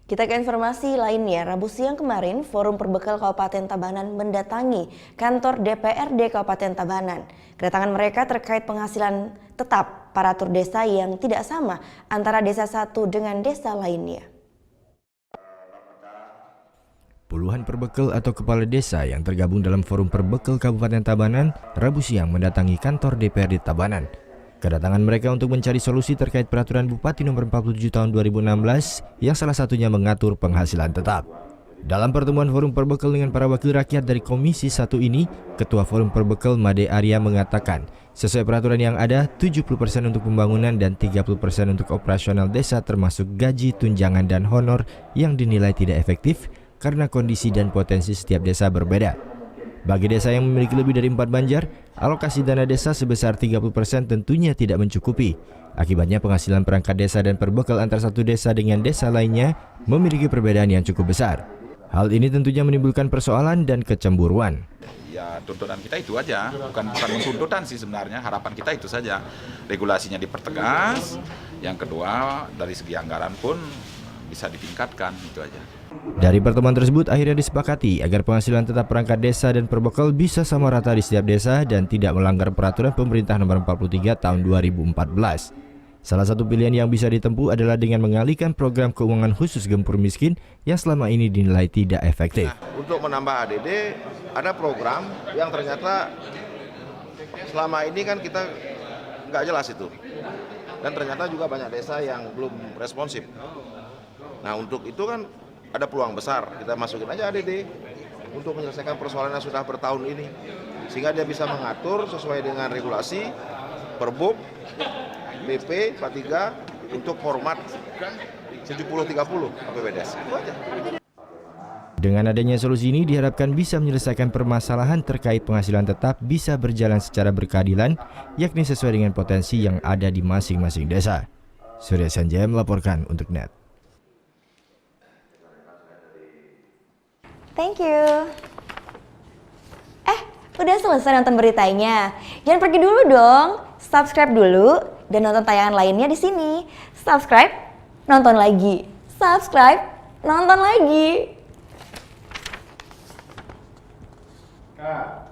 Kita ke informasi lainnya, Rabu siang kemarin Forum Perbekal Kabupaten Tabanan mendatangi kantor DPRD Kabupaten Tabanan. Kedatangan mereka terkait penghasilan tetap paratur desa yang tidak sama antara desa satu dengan desa lainnya. Puluhan perbekal atau kepala desa yang tergabung dalam Forum Perbekal Kabupaten Tabanan Rabu siang mendatangi kantor DPRD Tabanan. Kedatangan mereka untuk mencari solusi terkait peraturan Bupati nomor 47 tahun 2016 yang salah satunya mengatur penghasilan tetap. Dalam pertemuan Forum Perbekal dengan para wakil rakyat dari Komisi 1 ini, Ketua Forum Perbekal Made Arya mengatakan, sesuai peraturan yang ada, 70% untuk pembangunan dan 30% untuk operasional desa termasuk gaji, tunjangan, dan honor yang dinilai tidak efektif karena kondisi dan potensi setiap desa berbeda. Bagi desa yang memiliki lebih dari 4 banjar, alokasi dana desa sebesar 30% tentunya tidak mencukupi. Akibatnya penghasilan perangkat desa dan perbekal antara satu desa dengan desa lainnya memiliki perbedaan yang cukup besar. Hal ini tentunya menimbulkan persoalan dan kecemburuan. Ya, tuntutan kita itu aja, bukan tuntutan sih sebenarnya, harapan kita itu saja. Regulasinya dipertegas, yang kedua dari segi anggaran pun bisa ditingkatkan, itu aja. Dari pertemuan tersebut akhirnya disepakati agar penghasilan tetap perangkat desa dan perbekal bisa sama rata di setiap desa dan tidak melanggar peraturan pemerintah nomor 43 tahun 2014. Salah satu pilihan yang bisa ditempuh adalah dengan mengalihkan program keuangan khusus gempur miskin yang selama ini dinilai tidak efektif. Untuk menambah ADD ada program yang ternyata selama ini kan kita nggak jelas itu. Dan ternyata juga banyak desa yang belum responsif. Nah untuk itu kan ada peluang besar, kita masukin aja ADD untuk menyelesaikan persoalan yang sudah bertahun ini. Sehingga dia bisa mengatur sesuai dengan regulasi, Perbuk, PP, 43 untuk format 70-30 APBDes. Itu aja. Dengan adanya solusi ini diharapkan bisa menyelesaikan permasalahan terkait penghasilan tetap bisa berjalan secara berkeadilan, yakni sesuai dengan potensi yang ada di masing-masing desa. Surya Sanjaya melaporkan untuk NET. Thank you. Udah selesai nonton beritanya? Jangan pergi dulu dong. Subscribe dulu dan nonton tayangan lainnya di sini. Subscribe, nonton lagi. Subscribe, nonton lagi. Kak.